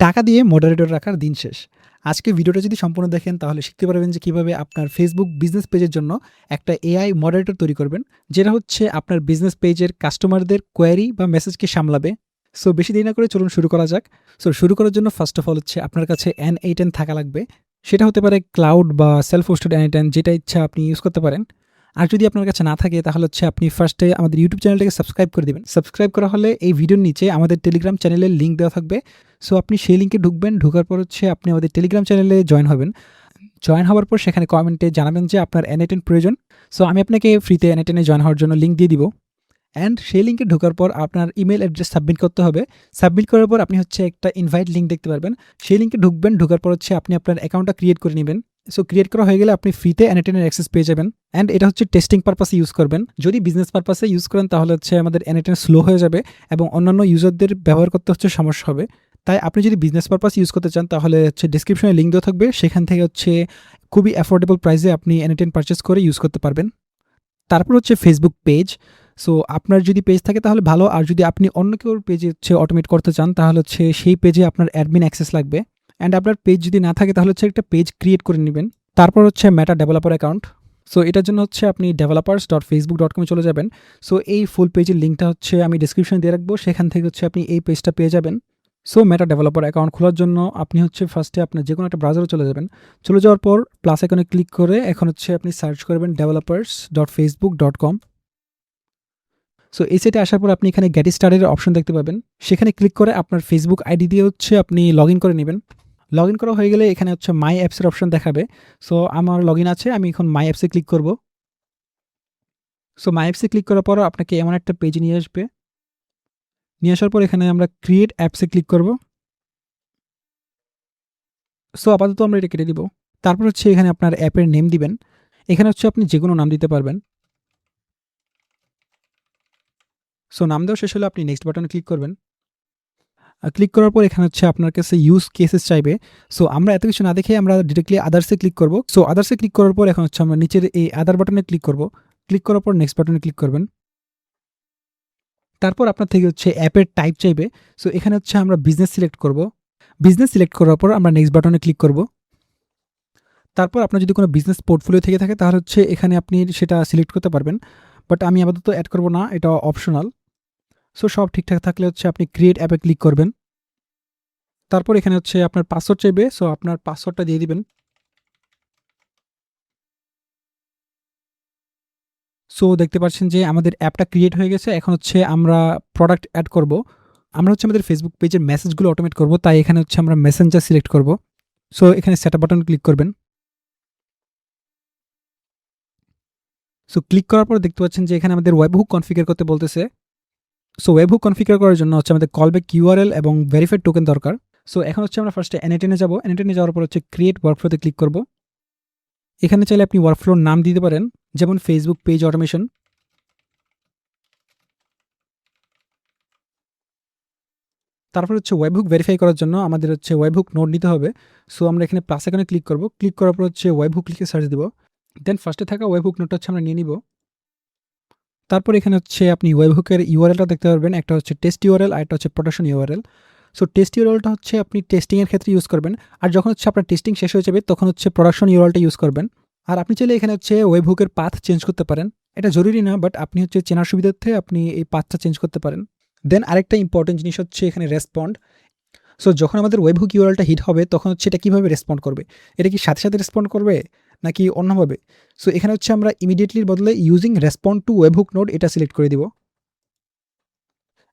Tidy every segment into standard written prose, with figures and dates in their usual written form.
টাকা দিয়ে মডারেটর রাখার দিন শেষ। আজকে ভিডিওটা যদি সম্পূর্ণ দেখেন তাহলে শিখতে পারবেন যে কিভাবে আপনার Facebook বিজনেস পেজের জন্য একটা AI মডারেটর তৈরি করবেন। যেটা হচ্ছে আপনার বিজনেস পেজের কাস্টমারদের কোয়েরি বা মেসেজকে সামলাবে। সো বেশি দেরি না করে চলুন শুরু করা যাক। সো শুরু করার জন্য ফার্স্ট অফ অল হচ্ছে আপনার কাছে N8N থাকা লাগবে। সেটা হতে পারে ক্লাউড বা সেলফ হোস্টেড N8N, যেটা ইচ্ছা আপনি ইউজ করতে পারেন। আর যদি আপনার কাছে না থাকে তাহলে হচ্ছে আপনি ফার্স্টে আমাদের ইউটিউব চ্যানেলটাকে সাবস্ক্রাইব করে দিবেন। সাবস্ক্রাইব করা হলে এই ভিডিওর নিচে আমাদের টেলিগ্রাম চ্যানেলের লিঙ্ক দেওয়া থাকবে। সো আপনি সেই লিঙ্কে ঢুকবেন, ঢোকার পর হচ্ছে আপনি আমাদের টেলিগ্রাম চ্যানেলে জয়েন হবেন। জয়েন হওয়ার পর সেখানে কমেন্টে জানাবেন যে আপনার N8N প্রয়োজন। সো আমি আপনাকে ফ্রিতে N8N এ জয়েন হওয়ার জন্য লিঙ্ক দিয়ে দিব। অ্যান্ড সেই লিঙ্কে ঢোকার পর আপনার ইমেল অ্যাড্রেস সাবমিট করতে হবে। সাবমিট করার পর আপনি হচ্ছে একটা ইনভাইট লিঙ্ক দেখতে পারবেন। সেই লিঙ্কে ঢুকবেন, ঢোকার পর হচ্ছে আপনি আপনার অ্যাকাউন্টটা ক্রিয়েট করে নেবেন। সো ক্রিয়েট করা হয়ে গেলে আপনি ফ্রিতে N8N এর অ্যাক্সেস পেয়ে যাবেন। অ্যান্ড এটা হচ্ছে টেস্টিং পারপাসে ইউজ করবেন। যদি বিজনেস পারপাসে ইউজ করেন তাহলে হচ্ছে আমাদের N8N স্লো হয়ে যাবে এবং অন্যান্য ইউজারদের ব্যবহার করতে হচ্ছে সমস্যা হবে। তাই আপনি যদি বিজনেস পারপাস ইউজ করতে চান তাহলে হচ্ছে ডিসক্রিপশনে লিঙ্ক দেওয়া থাকবে, সেখান থেকে হচ্ছে খুবই অ্যাফোর্ডেবল প্রাইসে আপনি N8N পারচেস করে ইউজ করতে পারবেন। তারপর হচ্ছে ফেসবুক পেজ। সো আপনার যদি পেজ থাকে তাহলে ভালো, আর যদি আপনি অন্য কেউ পেজে হচ্ছে অটোমেট করতে চান তাহলে হচ্ছে সেই পেজে আপনার অ্যাডমিন অ্যাক্সেস লাগবে। অ্যান্ড আপনার পেজ যদি না থাকে তাহলে হচ্ছে একটা পেজ ক্রিয়েট করে নেবেন। তারপর হচ্ছে মেটা ডেভেলপার অ্যাকাউন্ট। সো এটার জন্য হচ্ছে আপনি developers.facebook.com চলে যাবেন। সো এই ফুল পেজের লিঙ্কটা হচ্ছে আমি ডিসক্রিপশনে দিয়ে রাখবো, সেখান থেকে হচ্ছে আপনি এই পেজটা পেয়ে যাবেন। সো মেটা ডেভেলপার অ্যাকাউন্ট খোলার জন্য আপনি হচ্ছে ফার্স্টে আপনার যে কোনো একটা ব্রাউজারে চলে যাবেন। চলে যাওয়ার পর প্লাস আইকনে ক্লিক করে এখন হচ্ছে আপনি সার্চ করবেন developers.facebook.com। সো এই সাইটে আসার পর আপনি এখানে গেট স্টার্টেড এর অপশন দেখতে পাবেন। সেখানে ক্লিক করে আপনার ফেসবুক আইডি দিয়ে হচ্ছে আপনি লগ ইন করে নেবেন। লগ ইন করা হয়ে গেলে এখানে হচ্ছে মাই অ্যাপসের অপশন দেখাবে। সো আমার লগ ইন আছে, আমি এখন মাই অ্যাপসে ক্লিক করব। সো মাই অ্যাপসে ক্লিক করার পর আপনাকে এমন একটা পেজে নিয়ে আসবে। নিয়ে আসার পর এখানে আমরা ক্রিয়েট অ্যাপসে ক্লিক করব। সো আপাতত আমরা এটা কেটে দিব। তারপর হচ্ছে এখানে আপনার অ্যাপের নেম দিবেন। এখানে হচ্ছে আপনি যে কোনো নাম দিতে পারবেন। সো নাম দেওয়া শেষ হলে আপনি নেক্সট বাটনে ক্লিক করবেন। ক্লিক করার পর এখানে হচ্ছে আপনার কাছে ইউজ কেসেস চাইবে। সো আমরা এত কিছু না দেখে আমরা ডিরেক্টলি আদার্সে ক্লিক করব। সো আদার্সে ক্লিক করার পর এখন হচ্ছে আমরা নিচের এই আদার বাটনে ক্লিক করব। ক্লিক করার পর নেক্সট বাটনে ক্লিক করবেন। তারপর আপনার থেকে হচ্ছে অ্যাপের টাইপ চাইবে। সো এখানে হচ্ছে আমরা বিজনেস সিলেক্ট করব। বিজনেস সিলেক্ট করার পর আমরা নেক্সট বাটনে ক্লিক করব। তারপর আপনার যদি কোনো বিজনেস পোর্টফোলিও থেকে থাকে তাহলে হচ্ছে এখানে আপনি সেটা সিলেক্ট করতে পারবেন। বাট আমি আপাতত অ্যাড করব না, এটা অপশনাল। সো সব ঠিকঠাক থাকলে হচ্ছে আপনি ক্রিয়েট অ্যাপে ক্লিক করবেন। তারপর এখানে হচ্ছে আপনার পাসওয়ার্ড চাইবে। সো আপনার পাসওয়ার্ডটা দিয়ে দিবেন। সো দেখতে পাচ্ছেন যে আমাদের অ্যাপটা ক্রিয়েট হয়ে গেছে। এখন হচ্ছে আমরা প্রোডাক্ট অ্যাড করব। আমরা হচ্ছে আমাদের ফেসবুক পেজের মেসেজগুলো অটোমেট করব, তাই এখানে হচ্ছে আমরা মেসেঞ্জার সিলেক্ট করব। সো এখানে সেটআপ বাটন ক্লিক করবেন। সো ক্লিক করার পর দেখতে পাচ্ছেন যে এখানে আমাদের ওয়েবহুক কনফিগার করতে বলতেছে। সো ওয়েবহুক কনফিগার করার জন্য হচ্ছে আমাদের কলব্যাক ইউআরএল এবং ভেরিফাইড টোকেন দরকার। সো এখন হচ্ছে আমরা ফার্স্টে N8N যাব। N8N যাওয়ার পর হচ্ছে ক্রিয়েট ওয়ার্কফ্লোতে ক্লিক করব। এখানে চাইলে আপনি ওয়ার্কফ্লোর নাম দিতে পারেন, যেমন ফেসবুক পেজ অটোমেশন। তারপর হচ্ছে ওয়েবহুক ভেরিফাই করার জন্য আমাদের হচ্ছে ওয়েবহুক নোড নিতে হবে। সো আমরা এখানে প্লাস আইকনে ক্লিক করব। ক্লিক করার পর হচ্ছে ওয়েবহুক লিখে সার্চ দিব। দেন ফার্স্টে থাকা ওয়েবহুক নোডটা হচ্ছে আমরা নিয়ে নিব। তারপর এখানে হচ্ছে আপনি ওয়েবহুকের ইউআরএলটা দেখতে পারবেন। একটা হচ্ছে টেস্ট ইউআরএল আর একটা হচ্ছে প্রোডাকশন ইউআরএল। সো টেস্ট ইউআরএলটা হচ্ছে আপনি টেস্টিংয়ের ক্ষেত্রে ইউজ করবেন, আর যখন হচ্ছে আপনার টেস্টিং শেষ হয়ে যাবে তখন হচ্ছে প্রোডাকশন ইউআরএলটা ইউজ করবেন। আর আপনি চাইলে এখানে হচ্ছে ওয়েবহুকের পাথ চেঞ্জ করতে পারেন। এটা জরুরি না, বাট আপনি হচ্ছে চেনার সুবিধার্থে আপনি এই পাথটা চেঞ্জ করতে পারেন। দেন আরেকটা ইম্পর্টেন্ট জিনিস হচ্ছে এখানে রেসপন্ড। সো যখন আমাদের ওয়েবহুক ইউআরএলটা হিট হবে তখন হচ্ছে এটা কীভাবে রেসপন্ড করবে, এটা কি সাথে সাথে রেসপন্ড করবে নাকি অন্যভাবে? সো এখানে হচ্ছে আমরা ইমিডিয়েটলির বদলে ইউজিং রেসপন্ড টু ওয়েবহুক নোড এটা সিলেক্ট করে দিব।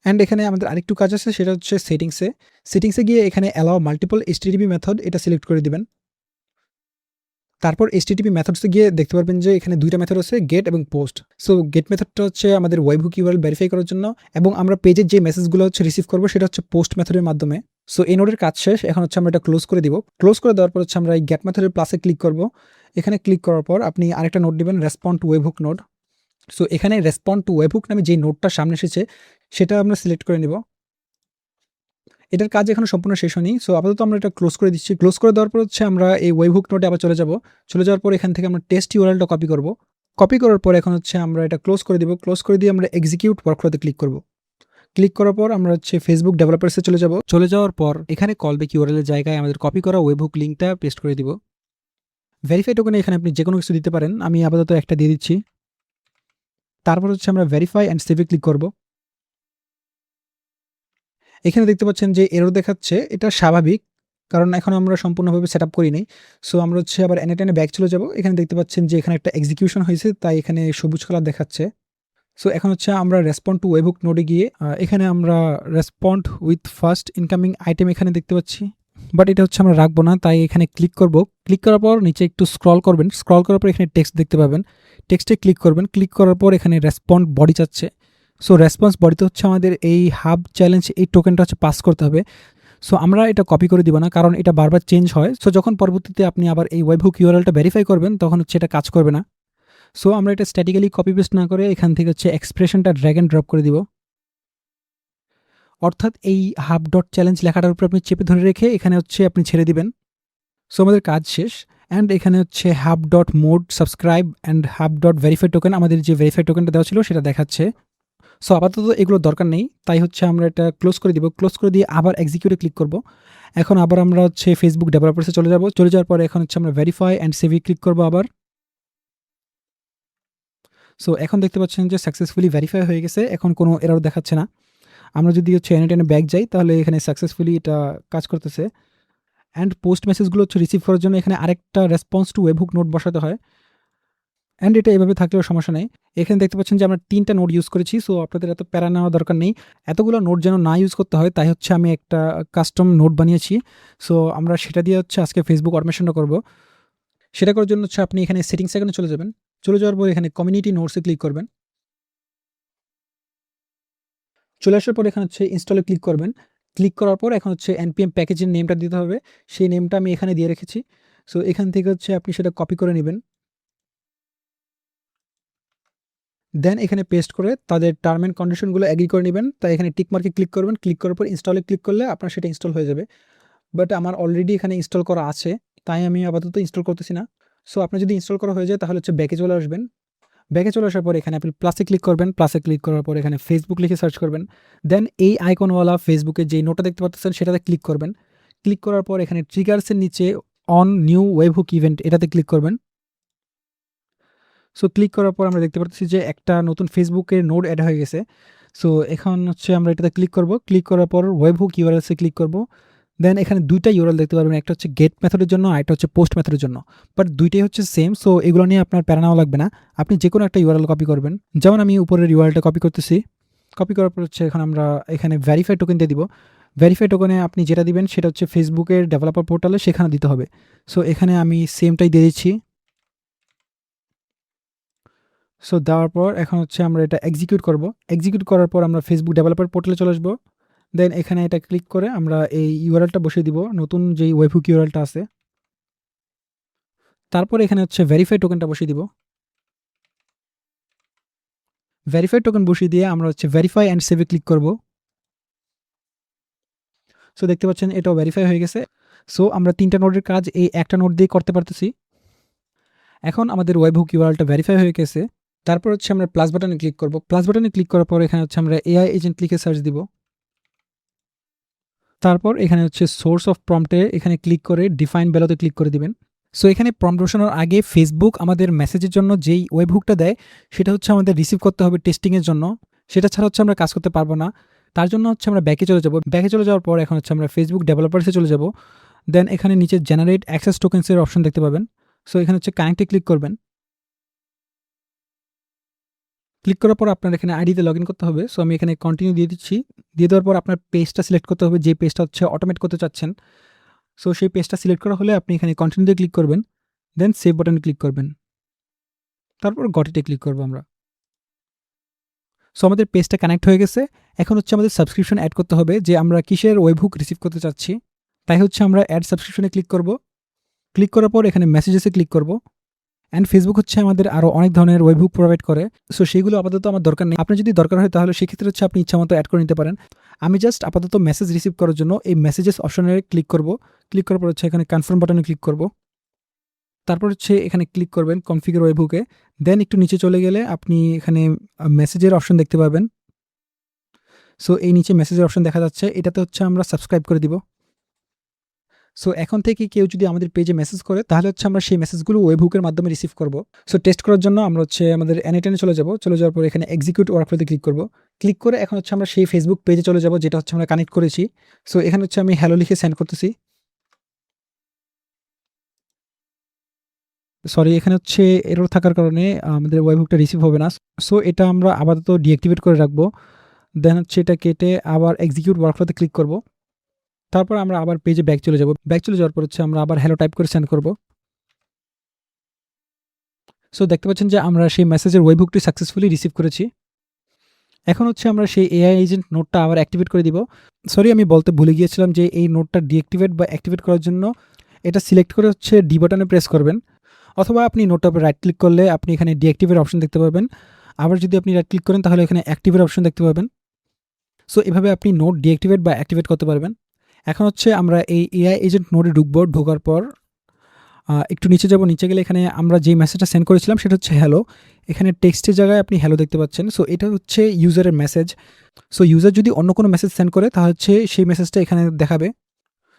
অ্যান্ড এখানে আমাদের আরেকটু কাজ আছে, সেটা হচ্ছে সেটিংসে গিয়ে এখানে অ্যালাউ মাল্টিপল এইচটিটিপি মেথড এটা সিলেক্ট করে দিবেন। তারপর এইচটিটিপি মেথডসে গিয়ে দেখতে পারবেন যে এখানে দুইটা মেথড আছে, গেট এবং পোস্ট। সো গেট মেথডটা হচ্ছে আমাদের ওয়েবহুক ইউআরএল ভেরিফাই করার জন্য, এবং আমরা পেজের যে মেসেজগুলো হচ্ছে রিসিভ করবো সেটা হচ্ছে পোস্ট মেথডের মাধ্যমে। সো এই নোডের কাজ শেষ। এখন হচ্ছে আমরা এটা ক্লোজ করে দিব। ক্লোজ করে দেওয়ার পর হচ্ছে আমরা এই গেট মেথডের প্লাসে ক্লিক করব। এখানে ক্লিক করার পর আপনি আরেকটা নোড দিবেন, রেসপন্ড টু ওয়েবহুক নোড। সো এখানে রেসপন্ড টু ওয়েবহুক নামে যে নোডটা সামনে এসেছে সেটা আমরা সিলেক্ট করে নিব। এটার কাজ এখনো সম্পূর্ণ শেষ হয়নি। সো আপাতত আমরা এটা ক্লোজ করে দিচ্ছি। ক্লোজ করে দেওয়ার পর হচ্ছে আমরা এই ওয়েবহুক নোডে আবার চলে যাব। চলে যাওয়ার পর এখান থেকে আমরা টেস্ট ইউআরএলটা কপি করব। কপি করার পর এখন হচ্ছে আমরা এটা ক্লোজ করে দিব। ক্লোজ করে দিয়ে আমরা এক্সিকিউট ওয়ার্কফ্লোতে ক্লিক করব। ক্লিক করার পর আমরা হচ্ছে ফেসবুক ডেভেলপার্সে চলে যাব। চলে যাওয়ার পর এখানে কল ব্যাক ইউআরএল এর জায়গায় আমাদের কপি করা ওয়েবহুক লিঙ্কটা পেস্ট করে দিব। ভেরিফাই টোকেনে এখানে আপনি যেকোনো কিছু দিতে পারেন, আমি আপাতত একটা দিয়ে দিচ্ছি। তারপর হচ্ছে আমরা ভেরিফাই অ্যান্ড সেভে ক্লিক করব। এখানে দেখতে পাচ্ছেন যে এরর দেখাচ্ছে, এটা স্বাভাবিক, কারণ এখন আমরা সম্পূর্ণভাবে সেট আপ করি নাই। সো আমরা হচ্ছে আবার এনে টেনে ব্যাক চলে যাব। এখানে দেখতে পাচ্ছেন যে এখানে একটা এক্সিকিউশন হয়েছে, তাই এখানে সবুজ কালার দেখাচ্ছে। সো এখন হচ্ছে আমরা রেসপন্ড টু ওয়েবহুক নোডে গিয়ে এখানে আমরা respond with first incoming item এখানে দেখতে পাচ্ছি, বাট এটা হচ্ছে আমরা রাখবো না, তাই এখানে ক্লিক করব। ক্লিক করার পর নিচে একটু স্ক্রল করবেন, স্ক্রল করার পর এখানে টেক্সট দেখতে পাবেন, টেক্সটে ক্লিক করবেন। ক্লিক করার পর এখানে রেসপন্ড বডি চাচ্ছে। সো রেসপন্স বডিতে হচ্ছে আমাদের এই হাব চ্যালেঞ্জ এই টোকেনটা হচ্ছে পাস করতে হবে। সো আমরা এটা কপি করে দিব না, কারণ এটা বারবার চেঞ্জ হয়। সো যখন পরবর্তীতে আপনি আবার এই ওয়েবহুক ইউআরএলটা ভেরিফাই করবেন, তখন হচ্ছে এটা কাজ করবে না। সো আমরা এটা স্ট্যাটিক্যালি কপি পেস্ট না করে এখান থেকে হচ্ছে এক্সপ্রেশনটা ড্র্যাগ অ্যান্ড ড্রপ করে দিব। অর্থাৎ এই হাব ডট চ্যালেঞ্জ লেখাটার উপর আপনি চেপে ধরে রেখে এখানে হচ্ছে আপনি ছেড়ে দিবেন। সো আমাদের কাজ শেষ। অ্যান্ড এখানে হচ্ছে hub dot mode subscribe and hub dot verify token, আমাদের যে ভেরিফাই টোকেনটা দেওয়া ছিল সেটা দেখাচ্ছে। সো আপাতত এগুলো দরকার নেই, তাই হচ্ছে আমরা এটা ক্লোজ করে দিব। ক্লোজ করে দিয়ে আবার এক্সিকিউটে ক্লিক করব। এখন আবার আমরা হচ্ছে ফেসবুক ডেভেলপার্সে চলে যাব। চলে যাওয়ার পরে এখন হচ্ছে আমরা ভেরিফাই অ্যান্ড সেভে ক্লিক করব আবার। সো এখন দেখতে পাচ্ছেন যে সাকসেসফুলি ভেরিফাই হয়ে গেছে, এখন কোনো এরর দেখাচ্ছে না। আমরা যদি হচ্ছে এনে টেনে ব্যাক যাই, তাহলে এখানে সাকসেসফুলি এটা কাজ করতেছে। অ্যান্ড পোস্ট মেসেজগুলো হচ্ছে রিসিভ করার জন্য এখানে আরেকটা রেসপন্স টু ওয়েবহুক নোট বসাতে হয়। অ্যান্ড এটা এভাবে থাকলেও সমস্যা নেই। এখানে দেখতে পাচ্ছেন যে আমরা 3টা নোট ইউজ করেছি, সো আপনাদের এত প্যারা নেওয়া দরকার নেই। এতগুলো নোট যেন না ইউজ করতে হয়, তাই হচ্ছে আমি একটা কাস্টম নোট বানিয়েছি। সো আমরা সেটা দিয়ে হচ্ছে আজকে ফেসবুক অটোমেশনটা করব। সেটা করার জন্য হচ্ছে আপনি এখানে সেটিংস এখানে চলে যাবেন। চলে যাওয়ার পর এখানে কমিউনিটি নোটসে ক্লিক করবেন। চলে আসার পর এখানে হচ্ছে ইনস্টলে ক্লিক করবেন। ক্লিক করার পর এখন হচ্ছে npm প্যাকেজের নেমটা দিতে হবে। সেই নেমটা আমি এখানে দিয়ে রেখেছি। সো এখান থেকে হচ্ছে আপনি সেটা কপি করে নেবেন। দেন এখানে পেস্ট করে তাদের টার্ম অ্যান্ড কন্ডিশনগুলো এগ্রি করে নেবেন। তাই এখানে টিক মার্কে ক্লিক করবেন। ক্লিক করার পর ইনস্টলে ক্লিক করলে আপনার সেটা ইনস্টল হয়ে যাবে। বাট আমার অলরেডি এখানে ইনস্টল করা আছে, তাই আমি আপাতত ইনস্টল করতেছি না। সো আপনার যদি ইনস্টল করা হয়ে যায়, তাহলে হচ্ছে ব্যাকে চলে আসবেন। ব্যাকে চলে আসার পর এখানে আপনি প্লাসে ক্লিক করবেন। প্লাসে ক্লিক করার পর এখানে ফেসবুক লিখে সার্চ করবেন। দেন এই আইকনওয়ালা ফেসবুকে যেই নোটটা দেখতে পাচ্ছেন সেটাতে ক্লিক করবেন। ক্লিক করার পর এখানে ট্রিগার্সের নিচে অন নিউ ওয়েবহুক ইভেন্ট এটাতে ক্লিক করবেন। সো ক্লিক করার পর আমরা দেখতে পাচ্ছি যে একটা নতুন ফেসবুকের নোড অ্যাড হয়ে গেছে। সো এখন হচ্ছে আমরা এটাতে ক্লিক করব। ক্লিক করার পর ওয়েবহুক ইউআরএলসে ক্লিক করব। দেন এখানে 2টা ইউআরএল দেখতে পারবেন, একটা হচ্ছে গেট মেথডের জন্য আর একটা হচ্ছে পোস্ট মেথডের জন্য। বাট 2টাই হচ্ছে সেম, সো এগুলো নিয়ে আপনার প্যারা নেওয়া লাগবে না। আপনি যে কোনো একটা ইউআরএল কপি করবেন। যেমন আমি উপরের ইউআরএলটা কপি করতেছি। কপি করার পর হচ্ছে এখন আমরা এখানে ভেরিফাই টোকেন দিয়ে দিব। ভেরিফাই টোকেনে আপনি যেটা দিবেন সেটা হচ্ছে ফেসবুকের ডেভেলপার পোর্টালে সেখানে দিতে হবে। সো এখানে আমি সেমটাই দিয়ে দিচ্ছি। সো দেওয়ার পর এখন হচ্ছে আমরা এটা এক্সিকিউট করব। এক্সিকিউট করার পর আমরা ফেসবুক ডেভেলপার পোর্টালে চলে আসবো। দেন এখানে এটা ক্লিক করে আমরা এই ইউআরএলটা বসিয়ে দিব, নতুন যেই ওয়েবহুক ইউআরএলটা আছে। তারপর এখানে হচ্ছে ভেরিফাই টোকেনটা বসিয়ে দিব। ভেরিফাই টোকেন বসিয়ে দিয়ে আমরা হচ্ছে ভেরিফাই অ্যান্ড সেভে ক্লিক করব। সো দেখতে পাচ্ছেন এটাও ভেরিফাই হয়ে গেছে। সো আমরা 3টা নোডের কাজ এই একটা নোড দিয়ে করতে পারতেছি। এখন আমাদের ওয়েবহুক ইউআরএলটা ভেরিফাই হয়ে গেছে। তারপর হচ্ছে আমরা প্লাস বাটনে ক্লিক করব। প্লাস বাটনে ক্লিক করার পর এখানে হচ্ছে আমরা এআই এজেন্ট লিখে সার্চ দিব। তারপর এখানে হচ্ছে সোর্স অফ প্রম্পটে এখানে ক্লিক করে ডিফাইন ভ্যালুতে ক্লিক করে দিবেন। সো এখানে প্রম্পট বসানোর আগে ফেসবুক আমাদের মেসেজের জন্য যেই ওয়েবহুকটা দেয় সেটা হচ্ছে আমাদের রিসিভ করতে হবে টেস্টিংয়ের জন্য। সেটা ছাড়া হচ্ছে আমরা কাজ করতে পারবো না। তার জন্য হচ্ছে আমরা ব্যাকে চলে যাব। ব্যাকে চলে যাওয়ার পর এখন হচ্ছে আমরা ফেসবুক ডেভেলপার্সে চলে যাব। দেন এখানে নিচে জেনারেট অ্যাক্সেস টোকেন্সের অপশন দেখতে পাবেন। সো এখানে হচ্ছে কানেক্টে ক্লিক করবেন। ক্লিক করার পর আপনার এখানে আইডিতে লগ ইন করতে হবে। সো আমি এখানে কন্টিনিউ দিয়ে দিচ্ছি। দিয়ে দেওয়ার পর আপনার পেজটা সিলেক্ট করতে হবে, যে পেজটা হচ্ছে অটোমেট করতে চাচ্ছেন। সো সেই পেজটা সিলেক্ট করা হলে আপনি এখানে কন্টিনিউতে ক্লিক করবেন। দেন সেভ বাটনে ক্লিক করবেন। তারপর গটিতে ক্লিক করবো আমরা। সো আমাদের পেজটা কানেক্ট হয়ে গেছে। এখন হচ্ছে আমাদের সাবস্ক্রিপশন অ্যাড করতে হবে, যে আমরা কিসের ওয়েবহুক রিসিভ করতে চাচ্ছি। তাই হচ্ছে আমরা অ্যাড সাবস্ক্রিপশনে ক্লিক করব। ক্লিক করার পর এখানে মেসেজেসে ক্লিক করব। অ্যান্ড ফেসবুক হচ্ছে আমাদের আরও অনেক ধরনের ওয়েবহুক প্রোভাইড করে। সো সেগুলো আপাতত আমার দরকার নেই। আপনার যদি দরকার হয় তাহলে সেক্ষেত্রে হচ্ছে আপনি ইচ্ছা মতো অ্যাড করে নিতে পারেন। আমি জাস্ট আপাতত মেসেজ রিসিভ করার জন্য এই মেসেজেস অপশনে ক্লিক করব। ক্লিক করার পর হচ্ছে এখানে কনফার্ম বাটনে ক্লিক করব। তারপর হচ্ছে এখানে ক্লিক করবেন কনফিগার ওয়েবহুকে। দেন একটু নিচে চলে গেলে আপনি এখানে মেসেজের অপশন দেখতে পাবেন। সো এই নিচে মেসেজের অপশন দেখা যাচ্ছে, এটাতে হচ্ছে আমরা সাবস্ক্রাইব করে দিব। সো এখন থেকে কেউ যদি আমাদের পেজে মেসেজ করে তাহলে হচ্ছে আমরা সেই মেসেজগুলো ওয়েবহুকের মাধ্যমে রিসিভ করব। সো টেস্ট করার জন্য আমরা হচ্ছে আমাদের অ্যানিটেনে চলে যাব। চলে যাওয়ার পর এখানে এক্সিকিউট ওয়ার্কফ্লোতে ক্লিক করব। ক্লিক করে এখন হচ্ছে আমরা সেই ফেসবুক পেজে চলে যাব যেটা হচ্ছে আমরা কানেক্ট করেছি। সো এখানে হচ্ছে আমি হ্যালো লিখে সেন্ড করতেছি। সরি, এখানে হচ্ছে এরর থাকার কারণে আমাদের ওয়েবহুকটা রিসিভ হবে না। সো এটা আমরা আপাতত ডিঅ্যাক্টিভেট করে রাখবো। দেন হচ্ছে এটা কেটে আবার এক্সিকিউট ওয়ার্কফ্লোতে ক্লিক করব। তারপর আমরা আবার পেজে ব্যাক চলে যাব। ব্যাক চলে যাওয়ার পর হচ্ছে আমরা আবার হ্যালো টাইপ করে সেন্ড করব। সো দেখতে পাচ্ছেন যে আমরা সেই মেসেজের ওয়েবহুকটি সাকসেসফুলি রিসিভ করেছি। এখন হচ্ছে আমরা সেই এআই এজেন্ট নোডটা আবার অ্যাক্টিভেট করে দিব। সরি, আমি বলতে ভুলে গিয়েছিলাম যে এই নোডটা ডিঅ্যাক্টিভেট বা অ্যাক্টিভেট করার জন্য এটা সিলেক্ট করে হচ্ছে ডি বাটনে প্রেস করবেন, অথবা আপনি নোটটার উপর রাইট ক্লিক করলে আপনি এখানে ডিঅ্যাক্টিভের অপশন দেখতে পাবেন। আবার যদি আপনি রাইট ক্লিক করেন তাহলে এখানে অ্যাক্টিভের অপশন দেখতে পাবেন। সো এভাবে আপনি নোট ডিঅ্যাক্টিভেট বা অ্যাক্টিভেট করতে পারবেন। এখন হচ্ছে আমরা এই এআই এজেন্ট নোডে ঢুকবো। ঢোকার পর একটু নিচে যাব। নিচে গেলে এখানে আমরা যে মেসেজটা সেন্ড করেছিলাম সেটা হচ্ছে হ্যালো। এখানে টেক্সটের জায়গায় আপনি হ্যালো দেখতে পাচ্ছেন। সো এটা হচ্ছে ইউজারের মেসেজ। সো ইউজার যদি অন্য কোনো মেসেজ সেন্ড করে তাহলে হচ্ছে সেই মেসেজটা এখানে দেখাবে।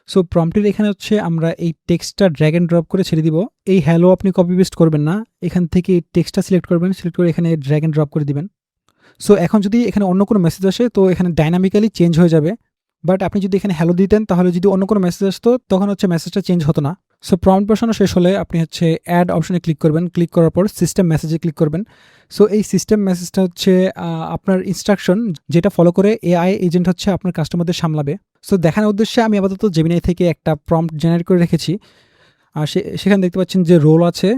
সো প্রম্পটের এখানে হচ্ছে আমরা এই টেক্সটটা ড্র্যাগ অ্যান্ড ড্রপ করে ছেড়ে দিব। এই হ্যালো আপনি কপি পেস্ট করবেন না, এখান থেকে এই টেক্সটটা সিলেক্ট করবেন, সিলেক্ট করে এখানে ড্র্যাগ অ্যান্ড ড্রপ করে দিবেন। সো এখন যদি এখানে অন্য কোনো মেসেজ আসে তো এখানে ডাইনামিক্যালি চেঞ্জ হয়ে যাবে। বাট আপনি যদি এখানে হ্যালো দিতেন তাহলে যদি অন্য কোনো মেসেজ আসতো তখন হচ্ছে মেসেজটা চেঞ্জ হতো না। সো প্রম্পট বসানো শেষ হলে আপনি হচ্ছে অ্যাড অপশনে ক্লিক করবেন। ক্লিক করার পর সিস্টেম মেসেজে ক্লিক করবেন। সো এই সিস্টেম মেসেজটা হচ্ছে আপনার ইনস্ট্রাকশন, যেটা ফলো করে এআই এজেন্ট হচ্ছে আপনার কাস্টমারদের সামলাবে। সো দেখানোর উদ্দেশ্যে আমি আপাতত জেমিনাই থেকে একটা প্রম্পট জেনারেট করে রেখেছি। আর সেখানে দেখতে পাচ্ছেন যে রোল আছে,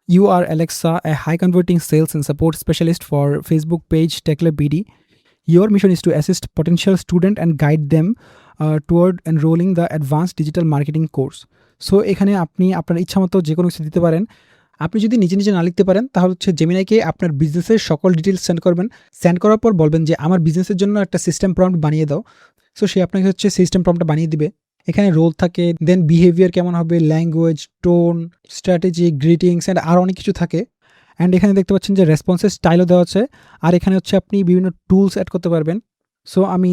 you are Alexa, a high converting sales and support specialist for Facebook page Techle BD. Your mission is to assist potential student and guide them toward enrolling the advanced digital marketing course. So এখানে আপনি আপনার ইচ্ছামতো যে কোনো কিছু দিতে পারেন। আপনি যদি নিজে নিজে না লিখতে পারেন তাহলে হচ্ছে জেমিনাইকে আপনার বিজনেসের সকল ডিটেলস সেন্ড করবেন। সেন্ড করার পর বলবেন যে আমার বিজনেসের জন্য একটা সিস্টেম প্রম্পট বানিয়ে দাও। সো সে আপনাকে হচ্ছে সিস্টেম প্রম্পটটা বানিয়ে দিবে। এখানে রোল থাকে, দেন বিহেভিয়ার কেমন হবে, language, tone, strategy, greetings and আরও অনেক কিছু থাকে। অ্যান্ড এখানে দেখতে পাচ্ছেন যে রেসপন্সের স্টাইলও দেওয়া আছে। আর এখানে হচ্ছে আপনি বিভিন্ন টুলস অ্যাড করতে পারবেন। সো আমি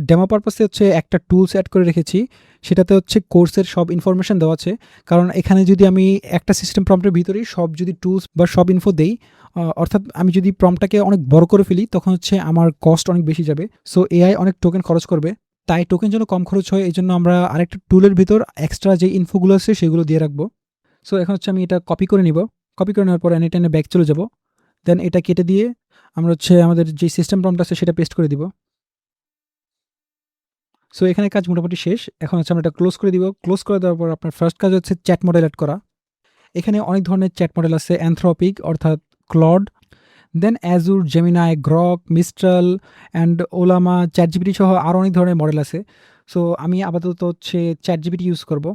ডেমো পারপাসে হচ্ছে একটা টুলস অ্যাড করে রেখেছি, সেটাতে হচ্ছে কোর্সের সব ইনফরমেশন দেওয়া আছে। কারণ এখানে যদি আমি একটা সিস্টেম প্রম্পটের ভিতরেই সব যদি টুলস বা সব ইনফো দেই, অর্থাৎ আমি যদি প্রম্পটটাকে অনেক বড় করে ফেলি তখন হচ্ছে আমার কস্ট অনেক বেশি যাবে। সো এআই অনেক টোকেন খরচ করবে, তাই টোকেন যেন কম খরচ হয় এই জন্য আমরা আরেকটা টুলের ভিতর এক্সট্রা যে ইনফোগুলো আছে সেগুলো দিয়ে রাখবো। সো এখন হচ্ছে আমি এটা কপি করে নিব। কপি করে নেওয়ার পর এনে ব্যাক চলে যাব। দেন এটা কেটে দিয়ে আমরা হচ্ছে আমাদের যে সিস্টেম প্রম্পট আছে সেটা পেস্ট করে দিব। সো এখানে কাজ মোটামুটি শেষ। এখন হচ্ছে আমরা এটা ক্লোজ করে দিব। ক্লোজ করে দেওয়ার পর আপনার ফার্স্ট কাজ হচ্ছে চ্যাট মডেল অ্যাড করা। এখানে অনেক ধরনের চ্যাট মডেল আছে, অ্যানথ্রপিক অর্থাৎ Claude, then Azure, Gemini, Grok, Mistral and Ollama, ChatGPT সহ আরও অনেক ধরনের মডেল আছে। সো আমি আপাতত হচ্ছে চ্যাটজিপিটি ইউজ করব।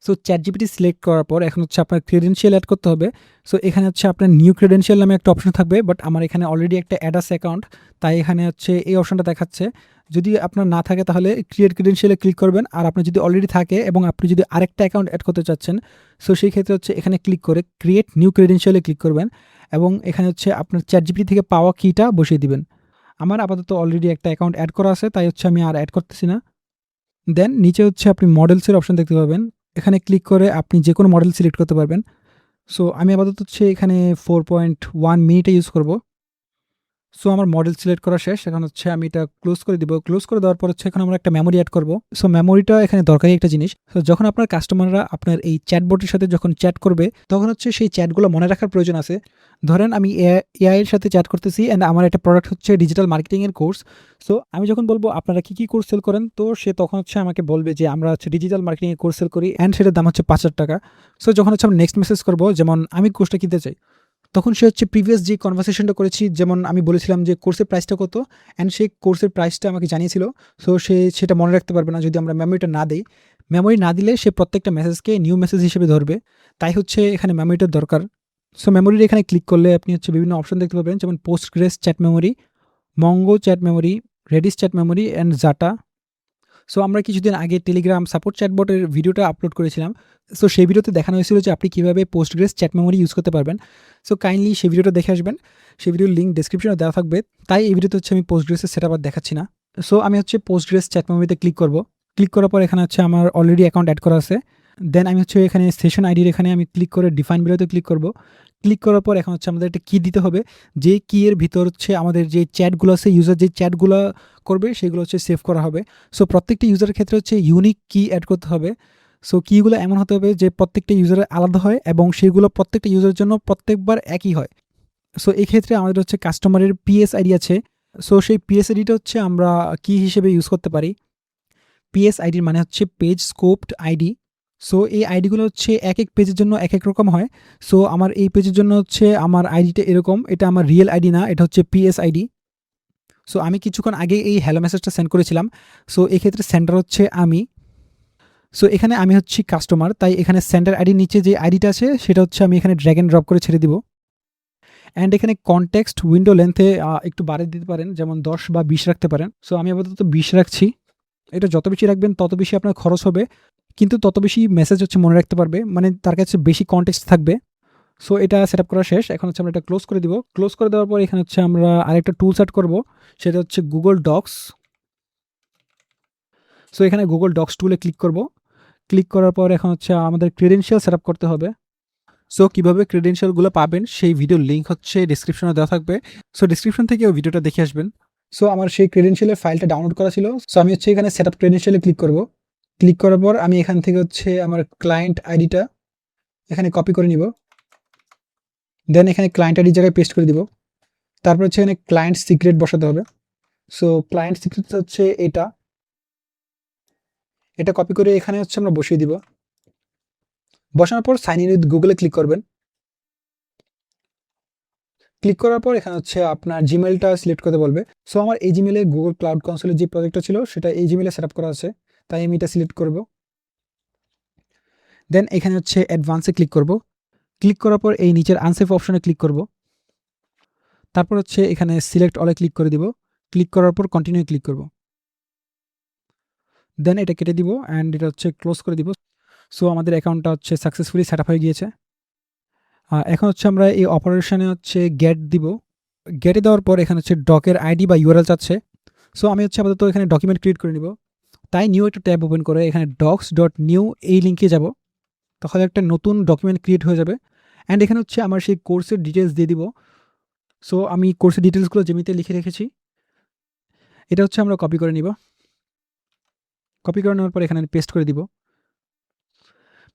সো চ্যাটজিপিটি সিলেক্ট করার পর এখন হচ্ছে আপনার ক্রেডেনশিয়াল অ্যাড করতে হবে। সো এখানে হচ্ছে আপনার নিউ ক্রেডেনশিয়াল নামে একটা অপশন থাকবে, বাট আমার এখানে অলরেডি একটা অ্যাডাস অ্যাকাউন্ট, তাই এখানে হচ্ছে এই অপশনটা দেখাচ্ছে। যদি আপনার না থাকে তাহলে ক্রিয়েট ক্রেডেনশিয়ালে ক্লিক করবেন, আর আপনার যদি অলরেডি থাকে এবং আপনি যদি আরেকটা অ্যাকাউন্ট অ্যাড করতে চাচ্ছেন সো সেই ক্ষেত্রে হচ্ছে এখানে ক্লিক করে ক্রিয়েট নিউ ক্রেডেনশিয়ালে ক্লিক করবেন এবং এখানে হচ্ছে আপনার চ্যাটজিপিটি থেকে পাওয়া কিটা বসিয়ে দিবেন। আমার আপাতত অলরেডি একটা অ্যাকাউন্ট অ্যাড করা আছে, তাই হচ্ছে আমি আর অ্যাড করতেছি না। দেন নিচে হচ্ছে আপনি মডেলসের অপশন দেখতে পাবেন, এখানে ক্লিক করে আপনি যে কোনো মডেল সিলেক্ট করতে পারবেন। সো আমি আপাতত হচ্ছে এখানে 4.1 মিনিটে ইউজ করব। সো আমার মডেল সিলেক্ট করা শেষ। এখন হচ্ছে আমি এটা ক্লোজ করে দিব। ক্লোজ করে দেওয়ার পর হচ্ছে এখন আমরা একটা মেমোরি অ্যাড করব। সো মেমোরিটা এখানে দরকারি একটা জিনিস। সো যখন আপনার কাস্টমাররা আপনার এই চ্যাটবটের সাথে যখন চ্যাট করবে তখন হচ্ছে সেই চ্যাটগুলো মনে রাখার প্রয়োজন আছে। ধরেন আমি এআই এর সাথে চ্যাট করতেছি অ্যান্ড আমার একটা প্রোডাক্ট হচ্ছে ডিজিটাল মার্কেটিংয়ের কোর্স। সো আমি যখন বলবো আপনারা কী কোর্স সেল করেন, তো সে তখন হচ্ছে আমাকে বলবে যে আমরা হচ্ছে ডিজিটাল মার্কেটিংয়ের কোর্স সেল করি অ্যান্ড সেটার দাম হচ্ছে 5,000 টাকা। সো যখন হচ্ছে আমরা নেক্সট মেসেজ করবো, যেমন আমি কোর্সটা কিনতে চাই, তখন সে হচ্ছে প্রিভিয়াস যে কনভারসেশনটা করেছি, যেমন আমি বলেছিলাম যে কোর্সের প্রাইসটা কত অ্যান্ড সেই কোর্সের প্রাইসটা আমাকে জানিয়েছিল। সো সে সেটা মনে রাখতে পারবে না যদি আমরা মেমোরিটা না দিই। মেমোরি না দিলে সে প্রত্যেকটা মেসেজকে নিউ মেসেজ হিসেবে ধরবে, তাই হচ্ছে এখানে মেমোরিটার দরকার। সো মেমোরির এখানে ক্লিক করলে আপনি হচ্ছে বিভিন্ন অপশন দেখতে পাবেন, যেমন Postgres chat memory, Mongo chat memory, Redis chat memory and Xata. So আমরা কিছুদিন আগে টেলিগ্রাম সাপোর্ট চ্যাটবটের ভিডিওটা আপলোড করেছিলাম। সো সেই ভিডিওতে দেখানো হয়েছিল যে আপনি কীভাবে পোস্টগ্রেস চ্যাট মেমরি ইউজ করতে পারবেন। সো কাইন্ডলি সেই ভিডিওটা দেখে আসবেন। সেই ভিডিওর লিঙ্ক ডেসক্রিপশনে দেওয়া থাকবে। তাই এই ভিডিওতে হচ্ছে আমি পোস্টগ্রেসের সেটআপ আর দেখাচ্ছি না। সো আমি হচ্ছে পোস্টগ্রেস চ্যাট মেমরিতে ক্লিক করব। ক্লিক করার পর এখানে হচ্ছে আমার অলরেডি অ্যাকাউন্ট অ্যাড করা আছে। দেন আমি হচ্ছে এখানে সেশন আইডির এখানে আমি ক্লিক করে ডিফাইন বিলোতে ক্লিক করব। ক্লিক করার পর এখন হচ্ছে আমাদের একটা কি দিতে হবে, যে কি এর ভিতর হচ্ছে আমাদের যে চ্যাটগুলো আছে, ইউজার যে চ্যাটগুলো করবে সেগুলো হচ্ছে সেভ করা হবে। সো প্রত্যেকটা ইউজারের ক্ষেত্রে হচ্ছে ইউনিক কি অ্যাড করতে হবে। সো কিগুলো এমন হতে হবে যে প্রত্যেকটা ইউজারের আলাদা হয় এবং সেগুলো প্রত্যেকটা ইউজারের জন্য প্রত্যেকবার একই হয়। সো এই ক্ষেত্রে আমাদের হচ্ছে কাস্টমারের পিএস আইডি আছে। সো সেই পিএস আইডিটা হচ্ছে আমরা কি হিসেবে ইউজ করতে পারি। পিএস আইডির মানে হচ্ছে পেজ স্কোপড আইডি। সো এই আইডিগুলো হচ্ছে এক এক পেজের জন্য এক এক রকম হয়। সো আমার এই পেজের জন্য হচ্ছে আমার আইডিটা এরকম, এটা আমার রিয়েল আইডি না, এটা হচ্ছে পিএস আইডি। সো আমি কিছুক্ষণ আগে এই হ্যালো মেসেজটা সেন্ড করেছিলাম। সো এক্ষেত্রে সেন্ডার হচ্ছে আমি। সো এখানে আমি হচ্ছি কাস্টমার, তাই এখানে সেন্ডার আইডির নিচে যে আইডিটা আছে সেটা হচ্ছে আমি এখানে ড্র্যাগ অ্যান্ড ড্রপ করে ছেড়ে দিব। অ্যান্ড এখানে কনটেক্সট উইন্ডো লেন্থে একটু বাড়িয়ে দিতে পারেন, যেমন 10 বা 20 রাখতে পারেন। সো আমি আপাতত 20 রাখছি। এটা যত বেশি রাখবেন তত বেশি আপনার খরচ হবে, কিন্তু তত বেশি মেসেজ হচ্ছে মনে রাখতে পারবে, মানে তার কাছে বেশি কনটেক্সট থাকবে। সো এটা সেট আপ করা শেষ। এখন হচ্ছে আমরা এটা ক্লোজ করে দিব। ক্লোজ করে দেওয়ার পর এখানে হচ্ছে আমরা আরেকটা টুল সেট করব, সেটা হচ্ছে গুগল ডক্স। সো এখানে গুগল ডক্স টুলে ক্লিক করব। ক্লিক করার পর এখন হচ্ছে আমাদের ক্রেডেনশিয়াল সেট আপ করতে হবে। সো কীভাবে ক্রেডেনশিয়ালগুলো পাবেন সেই ভিডিওর লিঙ্ক হচ্ছে ডিসক্রিপশনে দেওয়া থাকবে। সো ডিসক্রিপশন থেকে ওই ভিডিওটা দেখে আসবেন। সো আমার সেই ক্রেডেনশিয়ালের ফাইলটা ডাউনলোড করা ছিল। সো আমি হচ্ছে এখানে সেট আপ ক্রেডেনশিয়ালে ক্লিক করব। ক্লিক করার পর আমি এখান থেকে হচ্ছে আমার ক্লায়েন্ট আইডিটা এখানে কপি করে নিব। দেন এখানে ক্লায়েন্ট আইডি জায়গায় পেস্ট করে দিব। তারপর হচ্ছে এখানে ক্লায়েন্ট সিক্রেট বসাতে হবে। সো ক্লায়েন্ট সিক্রেট হচ্ছে এটা কপি করে এখানে হচ্ছে আমরা বসিয়ে দিব। বসানোর পর সাইন ইন উইথ গুগলে ক্লিক করবেন। ক্লিক করার পর এখানে হচ্ছে আপনার জিমেলটা সিলেক্ট করতে বলবে। সো আমার এই জিমেলে গুগল ক্লাউড কনসোলের যে প্রজেক্টটা ছিল সেটা এই জিমেলে সেট আপ করা আছে, তাই আমি এটা সিলেক্ট করব। দেন এখানে হচ্ছে অ্যাডভান্সে ক্লিক করব। ক্লিক করার পর এই নিচের আনসেভ অপশনে ক্লিক করব। তারপর হচ্ছে এখানে সিলেক্ট অলে ক্লিক করে দিব। ক্লিক করার পর কন্টিনিউ ক্লিক করব। দেন এটা কেটে দিব অ্যান্ড এটা হচ্ছে ক্লোজ করে দিব। সো আমাদের অ্যাকাউন্টটা হচ্ছে সাকসেসফুলি সেট আপ হয়ে গিয়েছে। এখন হচ্ছে আমরা এই অপারেশনে হচ্ছে গেট দিব। গেটে দেওয়ার পর এখানে হচ্ছে ডকের আইডি বা ইউআরএল চাচ্ছে। সো আমি হচ্ছে আপাতত এখানে ডকুমেন্ট ক্রিয়েট করে নিব। তাই নিউ একটা ট্যাব ওপেন করে এখানে docs.new এই লিঙ্কে যাব। তাহলে একটা নতুন ডকুমেন্ট ক্রিয়েট হয়ে যাবে। অ্যান্ড এখানে হচ্ছে আমার সেই কোর্সের ডিটেলস দিয়ে দিব। সো আমি কোর্সের ডিটেলসগুলো যেমনিতে লিখে রেখেছি, এটা হচ্ছে আমরা কপি করে নিব। কপি করে নেওয়ার পর এখানে পেস্ট করে দিব।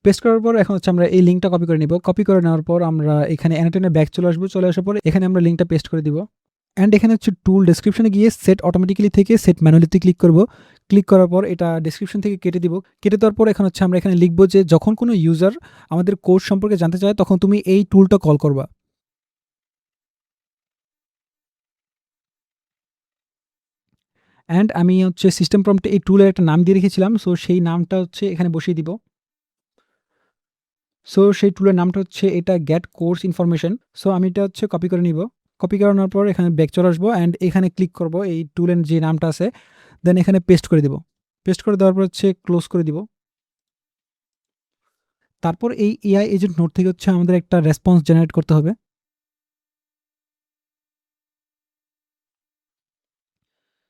পেস্ট করার পর এখন হচ্ছে আমরা এই লিঙ্কটা কপি করে নিব। কপি করে নেওয়ার পর আমরা এখানে অ্যানোটেনে ব্যাক চলে আসবো। চলে আসার পর এখানে আমরা লিঙ্কটা পেস্ট করে দিব। অ্যান্ড এখানে হচ্ছে টুল ডেসক্রিপশনে গিয়ে সেট অটোমেটিক্যালি থেকে সেট ম্যানুয়ালিতে ক্লিক করব। ক্লিক করার পর এটা ডেসক্রিপশন থেকে কেটে দিব। কেটে দেওয়ার পর এখন হচ্ছে আমরা এখানে লিখব যে যখন কোনো ইউজার আমাদের কোর্স সম্পর্কে জানতে চায় তখন তুমি এই টুলটা কল করবা। অ্যান্ড আমি হচ্ছে সিস্টেম প্রম্পটে এই টুলের একটা নাম দিয়ে রেখেছিলাম। সো সেই নামটা হচ্ছে এখানে বসিয়ে দিব। সো সেই টুলের নামটা হচ্ছে এটা গেট কোর্স ইনফরমেশন। সো আমি এটা হচ্ছে কপি করে নিব। কপি করানোর পর এখানে ব্যাক চলে আসবো অ্যান্ড এখানে ক্লিক করব এই টুলের যে নামটা আছে। দেন এখানে পেস্ট করে দিব। পেস্ট করে দেওয়ার পর হচ্ছে ক্লোজ করে দিব। তারপর এই এআই এজেন্ট নোড থেকে হচ্ছে আমাদের একটা রেসপন্স জেনারেট করতে হবে।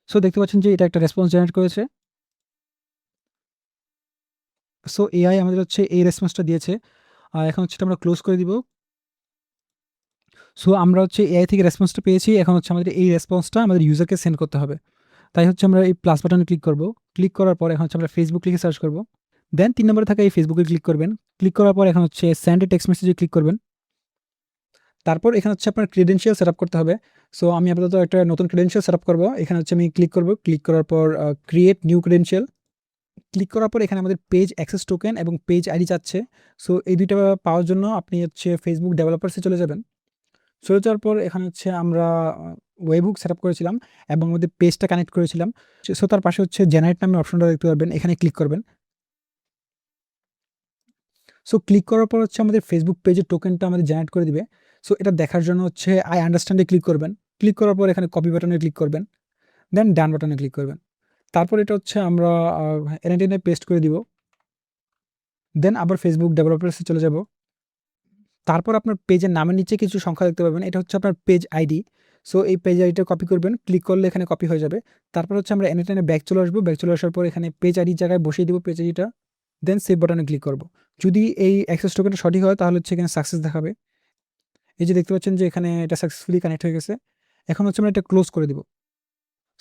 সো দেখতে পাচ্ছেন যে এটা একটা রেসপন্স জেনারেট করেছে। সো এআই আমাদের হচ্ছে এই রেসপন্সটা দিয়েছে। এখন হচ্ছে এটা আমরা ক্লোজ করে দিব। সো আমরা হচ্ছে এআই থেকে রেসপন্সটা পেয়েছি। এখন হচ্ছে আমাদের এই রেসপন্সটা আমাদের ইউজারকে সেন্ড করতে হবে। তাই হচ্ছে আমরা এই প্লাস বাটনে ক্লিক করব। ক্লিক করার পর এখন হচ্ছে আমরা ফেসবুক লিখে সার্চ করব। দেন ৩ নম্বরে থাকা এই ফেসবুকে ক্লিক করবেন। ক্লিক করার পর এখন হচ্ছে সেন্ড এ টেক্সট মেসেজে ক্লিক করবেন। তারপর এখানে হচ্ছে আপনার ক্রেডেনশিয়াল সেটআপ করতে হবে। সো আমি আপাতত একটা নতুন ক্রেডেনশিয়াল সেটআপ করব। এখানে হচ্ছে আমি ক্লিক করব। ক্লিক করার পর ক্রিয়েট নিউ ক্রেডেনশিয়াল। ক্লিক করার পর এখানে আমাদের পেজ অ্যাক্সেস টোকেন এবং পেজ আইডি চাচ্ছে। সো এই ২ টা পাওয়ার জন্য আপনি হচ্ছে ফেসবুক ডেভেলপারসে চলে যাবেন। চলে যাওয়ার পর এখানে হচ্ছে আমরা ওয়েবহুক সেটআপ করেছিলাম এবং আমাদের পেজটা কানেক্ট করেছিলাম। সো তার পাশে হচ্ছে জেনারেট নামের অপশনটা দেখতে পারবেন। এখানে ক্লিক করবেন। সো ক্লিক করার পর হচ্ছে আমাদের ফেসবুক পেজের টোকেনটা আমাদের জেনারেট করে দিবে। সো এটা দেখার জন্য হচ্ছে আই আন্ডারস্ট্যান্ডে ক্লিক করবেন। ক্লিক করার পর এখানে কপি বাটনে ক্লিক করবেন। দেন ডান বাটনে ক্লিক করবেন। তারপর এটা হচ্ছে আমরা এনএটিএনে পেস্ট করে দিব। দেন আবার ফেসবুক ডেভেলপার্সে চলে যাব। তারপর আপনার পেজের নামের নিচে কিছু সংখ্যা দেখতে পাবেন, এটা হচ্ছে আপনার পেজ আইডি। সো এই পেজ আইডিটা কপি করবেন, ক্লিক করলে এখানে কপি হয়ে যাবে। তারপর হচ্ছে আমরা এনএটিএনে ব্যাক চলে আসবো, ব্যাক চলে আসার পর এখানে পেজ আইডির জায়গায় বসিয়ে দিব পেজ আইডিটা। দেন সেভ বাটনে ক্লিক করব। যদি এই অ্যাক্সেস টোকেনটা সঠিক হয় তাহলে হচ্ছে এখানে সাকসেস দেখাবে। এই যে দেখতে পাচ্ছেন যে এখানে এটা সাকসেসফুলি কানেক্ট হয়ে গেছে। এখন হচ্ছে আমরা এটা ক্লোজ করে দিব।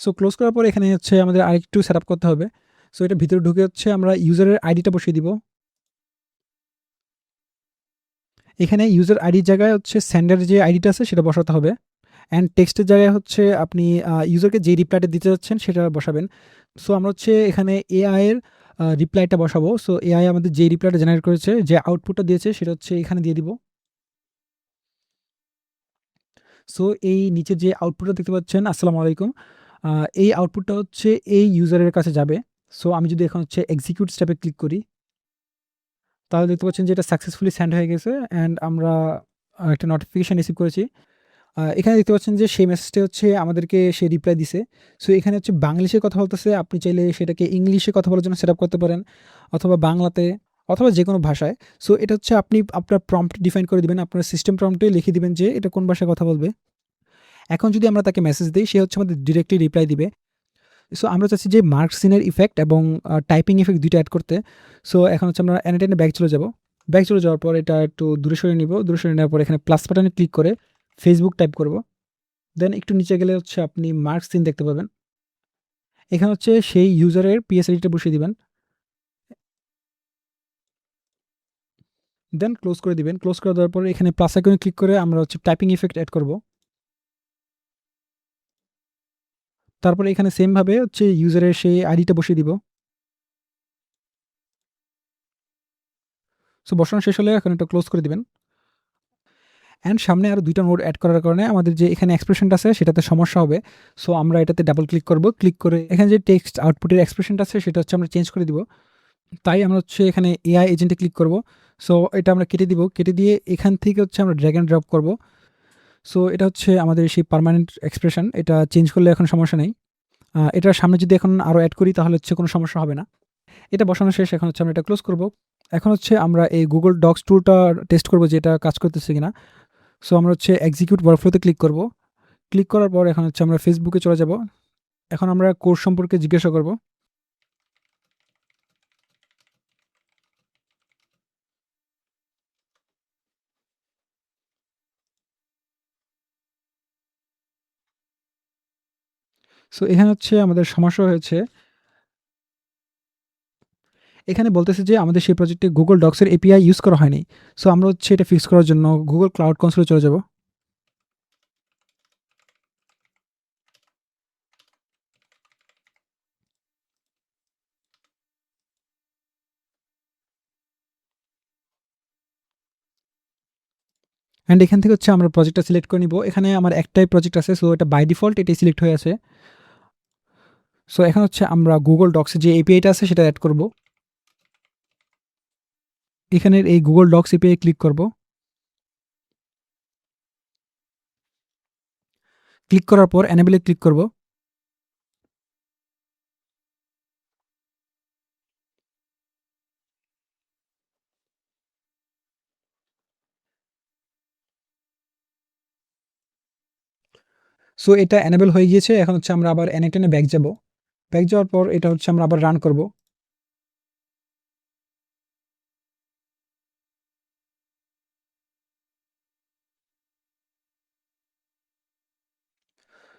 সো ক্লোজ করার পর এখানে হচ্ছে আমাদের আরেকটু সেট আপ করতে হবে। সো এটা ভিতরে ঢুকে হচ্ছে আমরা ইউজারের আইডিটা বসিয়ে দিব। এখানে ইউজার আইডির জায়গায় হচ্ছে সেন্ডারের যে আইডিটা আছে সেটা বসাতে হবে। অ্যান্ড টেক্সটের জায়গায় হচ্ছে আপনি ইউজারকে যে রিপ্লাইটা দিতে যাচ্ছেন সেটা বসাবেন। সো আমরা হচ্ছে এখানে এআই এর রিপ্লাইটা বসাবো। সো এআই আমাদের যে রিপ্লাইটা জেনারেট করেছে, যে আউটপুটটা দিয়েছে সেটা হচ্ছে এখানে দিয়ে দিব। সো এই নিচে যে আউটপুটটা দেখতে পাচ্ছেন আসসালামু আলাইকুম, এই আউটপুটটা হচ্ছে এই ইউজারের কাছে যাবে। সো আমি যদি এখন হচ্ছে এক্সিকিউট স্টেপে ক্লিক করি তাহলে দেখতে পাচ্ছেন যে এটা সাকসেসফুলি সেন্ড হয়ে গেছে অ্যান্ড আমরা একটা নোটিফিকেশন রিসিভ করেছি। এখানে দেখতে পাচ্ছেন যে সেই মেসেজটা হচ্ছে আমাদেরকে সে রিপ্লাই দিছে। সো এখানে হচ্ছে বাংলিশে কথা বলতেছে, আপনি চাইলে সেটাকে ইংলিশে কথা বলার জন্য সেট আপ করতে পারেন, অথবা বাংলাতে, অথবা যে কোনো ভাষায়। সো এটা হচ্ছে আপনি আপনার প্রম্পট ডিফাইন করে দিবেন, আপনার সিস্টেম প্রম্পটে লিখে দিবেন যে এটা কোন ভাষায় কথা বলবে। এখন যদি আমরা তাকে মেসেজ দিই সে হচ্ছে আমাদের ডিরেক্টলি রিপ্লাই দিবে। সো আমরা চাচ্ছি যে মার্ক সিনের ইফেক্ট এবং টাইপিং ইফেক্ট দুইটা অ্যাড করতে। সো এখন হচ্ছে আমরা অ্যানিটেনে ব্যাক চলে যাব। ব্যাক চলে যাওয়ার পর এটা একটু দূরে সরিয়ে নিব। দূরে সরিয়ে নেওয়ার পর এখানে প্লাস বাটনে ক্লিক করে ফেসবুক টাইপ করব। দেন একটু নিচে গেলে হচ্ছে আপনি মার্ক সিন দেখতে পাবেন। এখানে হচ্ছে সেই ইউজারের পিএসআইডিটা বসিয়ে দিবেন। দেন ক্লোজ করে দিবেন। ক্লোজ করে দেওয়ার পর এখানে প্লাস আইকনে ক্লিক করে আমরা হচ্ছে টাইপিং ইফেক্ট অ্যাড করব। তারপরে এখানে সেমভাবে হচ্ছে ইউজারের সেই আইডিটা বসিয়ে দিব। সো বসানো শেষ হলে এখন এটা ক্লোজ করে দিবেন। অ্যান্ড সামনে আরও ২টা নোড অ্যাড করার কারণে আমাদের যে এখানে এক্সপ্রেশনটা আছে সেটাতে সমস্যা হবে। সো আমরা এটাতে ডাবল ক্লিক করব। ক্লিক করে এখানে যে টেক্সট আউটপুটের এক্সপ্রেশনটা আছে সেটা হচ্ছে আমরা চেঞ্জ করে দিব। তাই আমরা হচ্ছে এখানে এআই এজেন্টে ক্লিক করব। সো এটা আমরা কেটে দিব। কেটে দিয়ে এখান থেকে হচ্ছে আমরা ড্র্যাগ অ্যান্ড ড্রপ করব। সো এটা হচ্ছে আমাদের সেই পার্মানেন্ট এক্সপ্রেশন। এটা চেঞ্জ করলে এখন সমস্যা নেই। এটার সামনে যদি এখন আরও অ্যাড করি তাহলে হচ্ছে কোনো সমস্যা হবে না। এটা বসানো শেষ। এখন হচ্ছে আমরা এটা ক্লোজ করব। এখন হচ্ছে আমরা এই গুগল ডক্স টুলটা টেস্ট করব যে এটা কাজ করতেছে কিনা। সো আমরা হচ্ছে এক্সিকিউট ওয়ার্কফ্লোতে ক্লিক করব। ক্লিক করার পর এখন হচ্ছে আমরা ফেসবুকে চলে যাব। এখন আমরা কোর্স সম্পর্কে জিজ্ঞাসা করব। সো এখানে হচ্ছে আমাদের সমস্যা হয়েছে। এখানে বলতেছে যে আমাদের সেই প্রজেক্টে গুগল ডক্সের এপিআই ইউজ করা হয়নি। সো আমরা হচ্ছে এটা ফিক্স করার জন্য গুগল ক্লাউড কনসোলে চলে যাব। অ্যান্ড এখান থেকে হচ্ছে আমরা প্রজেক্টটা সিলেক্ট করে নিব। এখানে আমার একটাই প্রজেক্ট আছে, সো এটা বাই ডিফল্ট এটাই সিলেক্ট হয়ে আছে। সো এখন হচ্ছে আমরা গুগল ডক্সে যে এপিআইটা আছে সেটা অ্যাড করব। এখানের এই গুগল ডক্স এপিআই ক্লিক করব। ক্লিক করার পর এনেবলে ক্লিক করব। সো এটা এনেবল হয়ে গিয়েছে। এখন হচ্ছে আমরা আবার এনএটেনে ব্যাক যাব। ব্যাক যাওয়ার পর এটা হচ্ছে আমরা আবার রান করব।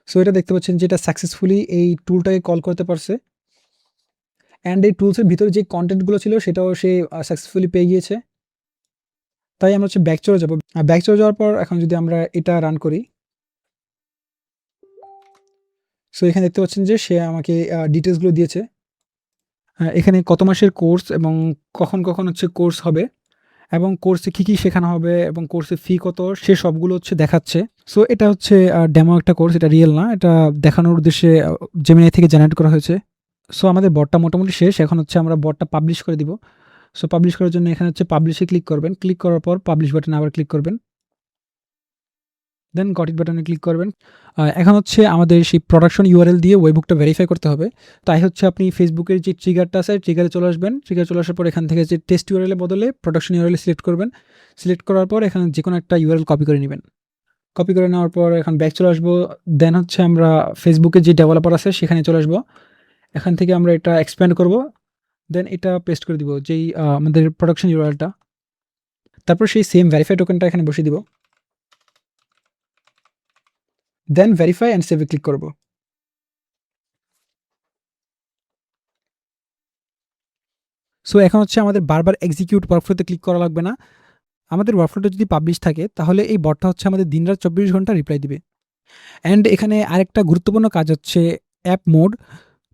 সো এটা দেখতে পাচ্ছেন যে এটা সাকসেসফুলি এই টুলটাকে কল করতে পারছে। অ্যান্ড এই টুলসের ভিতরে যে কনটেন্টগুলো ছিল সেটাও সে সাকসেসফুলি পেয়ে গিয়েছে। তাই আমরা হচ্ছে ব্যাক চলে যাব। ব্যাক চলে যাওয়ার পর এখন যদি আমরা এটা রান করি, সো এখানে দেখতে পাচ্ছেন যে সে আমাকে ডিটেলসগুলো দিয়েছে। এখানে কত মাসের কোর্স এবং কখন, কখন হচ্ছে কোর্স হবে এবং কোর্সে কী, কী শেখানো হবে এবং কোর্সের ফি কত সে সবগুলো হচ্ছে দেখাচ্ছে। সো এটা হচ্ছে ডেমো একটা কোর্স, এটা রিয়েল না। এটা দেখানোর উদ্দেশ্যে জেমিনাই থেকে জেনারেট করা হয়েছে। সো আমাদের বটটা মোটামুটি শেষ। এখন হচ্ছে আমরা বটটা পাবলিশ করে দিব। সো পাবলিশ করার জন্য এখানে হচ্ছে পাবলিশে ক্লিক করবেন। ক্লিক করার পর পাবলিশ বাটনে আবার ক্লিক করবেন। দেন গট ইট বাটনে ক্লিক করবেন। এখন হচ্ছে আমাদের সেই প্রোডাকশন ইউআরএল দিয়ে ওয়েবহুকটা ভেরিফাই করতে হবে। তাই হচ্ছে আপনি ফেসবুকের যে ট্রিগারটা আছে, ট্রিগারে চলে আসবেন। ট্রিগারে চলে আসার পর এখান থেকে যে টেস্ট ইউআরএল এর বদলে প্রোডাকশন ইউআরএল সিলেক্ট করবেন। সিলেক্ট করার পর এখানে যেকোনো একটা ইউআরএল কপি করে নিবেন। কপি করে নেওয়ার পর এখন ব্যাক চলে আসবো। দেন হচ্ছে আমরা ফেসবুকের যে ডেভেলপার আছে সেখানে চলে আসবো। এখান থেকে আমরা এটা এক্সপ্যান্ড করব। দেন এটা পেস্ট করে দিব যেই আমাদের প্রোডাকশন ইউআরএলটা। তারপর সেই সেম ভেরিফাই টোকেনটা এখানে বসিয়ে দিব। দেন ভেরিফাই অ্যান্ড সেভে ক্লিক করব। সো এখন হচ্ছে আমাদের বারবার এক্সিকিউট ওয়ার্কফ্লোতে ক্লিক করা লাগবে না। আমাদের ওয়ার্কফ্লোটা যদি পাবলিশ থাকে তাহলে এই বটটা হচ্ছে আমাদের দিনরাত 24 ঘন্টা রিপ্লাই দিবে। অ্যান্ড এখানে আরেকটা গুরুত্বপূর্ণ কাজ হচ্ছে অ্যাপ মোড।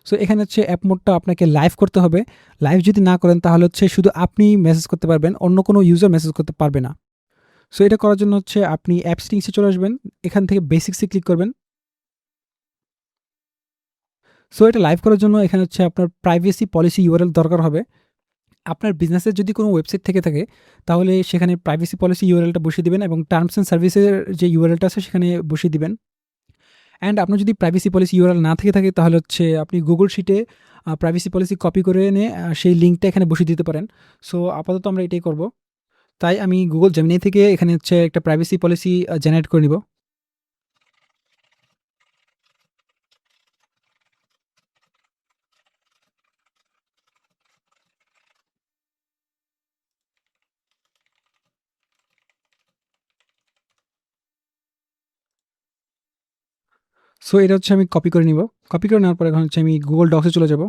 সো এখানে হচ্ছে অ্যাপ মোডটা আপনাকে লাইভ করতে হবে। লাইভ যদি না করেন তাহলে হচ্ছে শুধু আপনি মেসেজ করতে পারবেন, অন্য কোনো ইউজার মেসেজ করতে পারবে না। সো এটা করার জন্য হচ্ছে আপনি অ্যাপ সেটিংসে চলে আসবেন। এখান থেকে বেসিক্সে ক্লিক করবেন। সো এটা লাইভ করার জন্য এখানে হচ্ছে আপনার প্রাইভেসি পলিসি ইউআরএল দরকার হবে। আপনার বিজনেসের যদি কোনো ওয়েবসাইট থেকে থাকে তাহলে সেখানে প্রাইভেসি পলিসি ইউআরএলটা বসিয়ে দিবেন এবং টার্মস অ্যান্ড সার্ভিসের যে ইউআরএলটা আছে সেখানে বসিয়ে দিবেন। অ্যান্ড আপনার যদি প্রাইভেসি পলিসি ইউআরএল না থেকে থাকে তাহলে হচ্ছে আপনি গুগল শিটে প্রাইভেসি পলিসি কপি করে এনে সেই লিঙ্কটা এখানে বসিয়ে দিতে পারেন। সো আপাতত আমরা এটাই করব। তাই আমি গুগল জেমিনি থেকে এখানে হচ্ছে একটা প্রাইভেসি পলিসি জেনারেট করে নিব। সো এটা হচ্ছে আমি কপি করে নিব। কপি করে নেওয়ার পর এখন হচ্ছে আমি গুগল ডক্সে চলে যাব।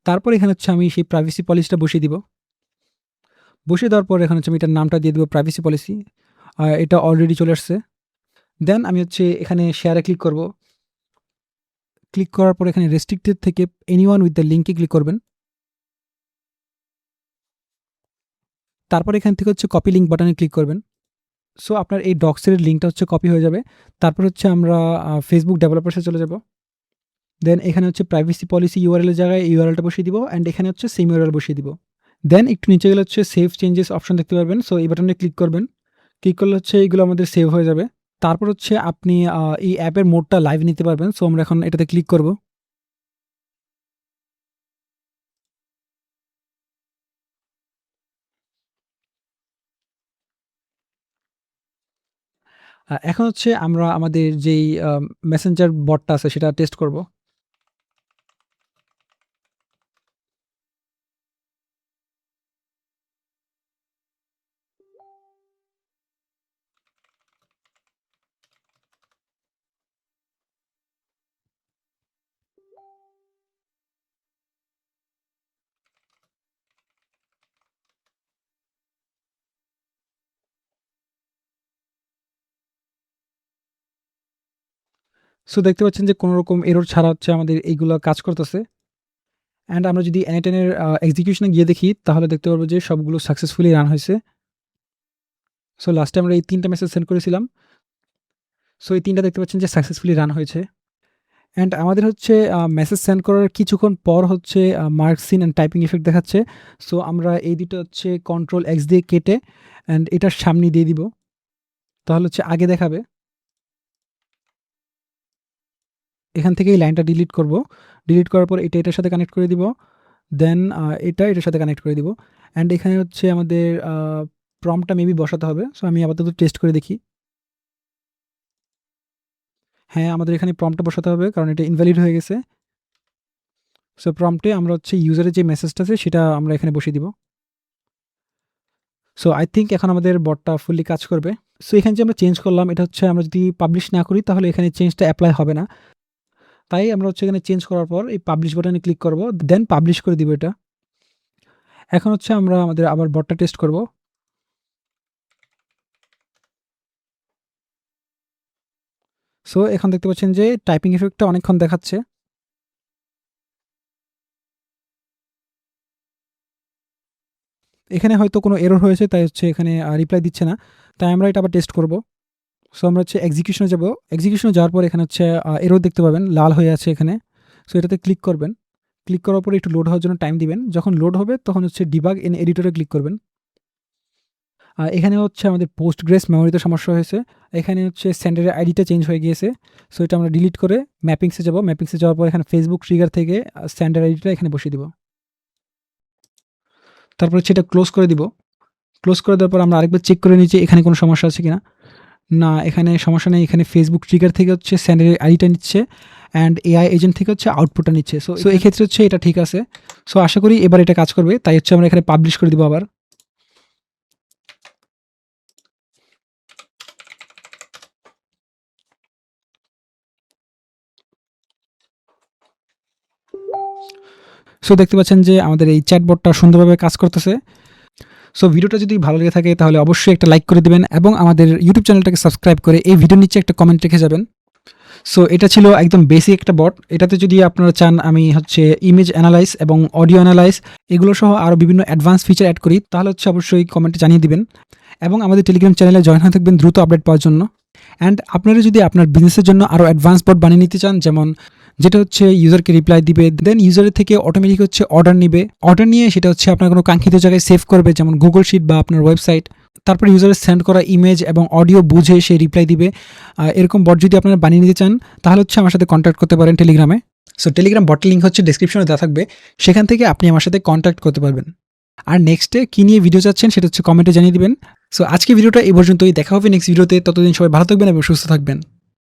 তারপর এখানে হচ্ছে আমি সেই প্রাইভেসি পলিসিটা বসিয়ে দিব। বসিয়ে দেওয়ার পর এখন হচ্ছে আমি এটার নামটা দিয়ে দেবো প্রাইভেসি পলিসি। এটা অলরেডি চলে আসছে। দেন আমি হচ্ছে এখানে শেয়ারে ক্লিক করব। ক্লিক করার পর এখানে রেস্ট্রিক্টেড থেকে এনিওয়ান উইথ দ্য লিঙ্কে ক্লিক করবেন। তারপর এখান থেকে হচ্ছে কপি লিঙ্ক বাটনে ক্লিক করবেন। সো আপনার এই ডক্সের লিঙ্কটা হচ্ছে কপি হয়ে যাবে। তারপর হচ্ছে আমরা ফেসবুক ডেভেলপার্সে চলে যাব। দেন এখানে হচ্ছে প্রাইভেসি পলিসি ইউআরএল এর জায়গায় ইউআরএলটা বসিয়ে দিব অ্যান্ড এখানে হচ্ছে সেম ইউআরএল বসিয়ে দিব। দেন একটু নিচে গেলে হচ্ছে সেভ চেঞ্জেস অপশন দেখতে পারবেন। সো এই বাটনে ক্লিক করবেন। ক্লিক করলে হচ্ছে এইগুলো আমাদের সেভ হয়ে যাবে। তারপর হচ্ছে আপনি এই অ্যাপের মোডটা লাইভ নিতে পারবেন। সো আমরা এখন এটাতে ক্লিক করব। এখন হচ্ছে আমরা আমাদের যেই মেসেঞ্জার বটটা আছে সেটা টেস্ট করব। সো দেখতে পাচ্ছেন যে কোনো রকম এরর ছাড়া হচ্ছে আমাদের এইগুলা কাজ করতেছে। অ্যান্ড আমরা যদি N8 এর এক্সিকিউশনে গিয়ে দেখি তাহলে দেখতে পারবো যে সবগুলো সাকসেসফুলি রান হয়েছে। সো লাস্টে আমরা এই ৩ টা মেসেজ সেন্ড করেছিলাম। সো এই ৩ টা দেখতে পাচ্ছেন যে সাকসেসফুলি রান হয়েছে। অ্যান্ড আমাদের হচ্ছে মেসেজ সেন্ড করার কিছুক্ষণ পর হচ্ছে mark seen and typing effect দেখাচ্ছে। সো আমরা এই দুটো হচ্ছে কন্ট্রোল এক্স দিয়ে কেটে অ্যান্ড এটার সামনে দিয়ে দিব। তাহলে হচ্ছে আগে দেখাবে। এখান থেকে এই লাইনটা ডিলিট করব। ডিলিট করার পর এটা এটার সাথে কানেক্ট করে দিব। দেন এটা এটার সাথে কানেক্ট করে দিব। অ্যান্ড এখানে হচ্ছে আমাদের প্রম্পটটা মেবি বসাতে হবে। সো আমি আপাতত টেস্ট করে দেখি। হ্যাঁ, আমাদের এখানে প্রম্পটটা বসাতে হবে কারণ এটা ইনভ্যালিড হয়ে গেছে। সো প্রম্পটে আমরা হচ্ছে ইউজারের যে মেসেজটা আছে সেটা আমরা এখানে বসিয়ে দিব। সো আই থিংক এখন আমাদের বটটা ফুললি কাজ করবে। সো এখানে যে আমরা চেঞ্জ করলাম এটা হচ্ছে আমরা যদি পাবলিশ না করি তাহলে এখানে চেঞ্জটা এপ্লাই হবে না। তাই আমরা হচ্ছে এখানে চেঞ্জ করার পর এই পাবলিশ বাটনে ক্লিক করব। দেন পাবলিশ করে দিব এটা। এখন হচ্ছে আমরা আমাদের আবার বটটা টেস্ট করব। সো এখন দেখতে পাচ্ছেন যে টাইপিং ইফেক্টটা অনেকক্ষণ দেখাচ্ছে। এখানে হয়তো কোনো এরর হয়েছে তাই হচ্ছে এখানে রিপ্লাই দিচ্ছে না। তাই আমরা এটা আবার টেস্ট করব। সো আমরা হচ্ছে এক্সিকিউশনে যাব। এক্সিকিউশনে যাওয়ার পর এখানে হচ্ছে এরর দেখতে পাবেন লাল হয়ে আছে এখানে। সো এটাতে ক্লিক করবেন। ক্লিক করার পরে একটু লোড হওয়ার জন্য টাইম দিবেন। যখন লোড হবে তখন হচ্ছে ডিবাগ ইন এডিটরে ক্লিক করবেন। এখানে হচ্ছে আমাদের পোস্টগ্রেস মেমোরিতে সমস্যা হয়েছে। এখানে হচ্ছে সেন্ডারের আইডিটা চেঞ্জ হয়ে গিয়েছে। সো এটা আমরা ডিলিট করে ম্যাপিংসে যাব। ম্যাপিংসে যাওয়ার পর এখানে ফেসবুক ট্রিগার থেকে সেন্ডার আইডিটা এখানে বসিয়ে দিব। তারপর হচ্ছে এটা ক্লোজ করে দিব। ক্লোজ করে দেওয়ার পর আমরা আরেকবার চেক করে নিই যে এখানে কোনো সমস্যা আছে কিনা। না, এখানে সমস্যা নেই। এখানে ফেসবুক ট্রিগার থেকে হচ্ছে সেন্ডারের আইডিটা নিচ্ছে অ্যান্ড এআই এজেন্ট থেকে হচ্ছে আউটপুটটা নিচ্ছে। সো এক্ষেত্রে হচ্ছে এটা ঠিক আছে। সো আশা করি এবার এটা কাজ করবে। তাই হচ্ছে আমরা এখানে পাবলিশ করে দিব আবার। সো দেখতে পাচ্ছেন যে আমাদের এই চ্যাটবটটা সুন্দরভাবে কাজ করতেছে। সো ভিডিওটা যদি ভালো লেগে থাকে তাহলে অবশ্যই একটা লাইক করে দিবেন এবং আমাদের ইউটিউব চ্যানেলটাকে সাবস্ক্রাইব করে এই ভিডিওর নিচে একটা কমেন্ট রেখে যাবেন। সো এটা ছিল একদম বেসিক একটা বট। এটাতে যদি আপনারা চান আমি হচ্ছে ইমেজ অ্যানালাইজ এবং অডিও অ্যানালাইজ এগুলো সহ আরও বিভিন্ন অ্যাডভান্স ফিচার অ্যাড করি, তাহলে হচ্ছে অবশ্যই কমেন্টে জানিয়ে দিবেন এবং আমাদের টেলিগ্রাম চ্যানেলে জয়েন হয়ে থাকবেন দ্রুত আপডেট পাওয়ার জন্য। অ্যান্ড আপনারা যদি আপনার বিজনেসের জন্য আরও অ্যাডভান্স বট বানিয়ে নিতে চান, যেমন যেটা হচ্ছে ইউজারকে রিপ্লাই দিবে, দেন ইউজারের থেকে অটোমেটিক হচ্ছে অর্ডার নিবে, অর্ডার নিয়ে সেটা হচ্ছে আপনার কোনো কাঙ্ক্ষিত জায়গায় সেভ করবে, যেমন গুগল শিট বা আপনার ওয়েবসাইট, তারপর ইউজারের সেন্ড করা ইমেজ এবং অডিও বুঝে সে রিপ্লাই দিবে, এরকম বট যদি আপনারা বানিয়ে নিতে চান তাহলে হচ্ছে আমার সাথে কন্ট্যাক্ট করতে পারেন টেলিগ্রামে। সো টেলিগ্রাম বটের লিঙ্ক হচ্ছে ডিসক্রিপশনে দেওয়া থাকবে, সেখান থেকে আপনি আমার সাথে কন্ট্যাক্ট করতে পারবেন। আর নেক্সটে কী নিয়ে ভিডিও চাচ্ছেন সেটা হচ্ছে কমেন্টে জানিয়ে দিবেন। সো আজকে ভিডিওটা এই পর্যন্তই, দেখা হবে নেক্সট ভিডিওতে। ততদিন সবাই ভালো থাকবেন এবং সুস্থ থাকবেন।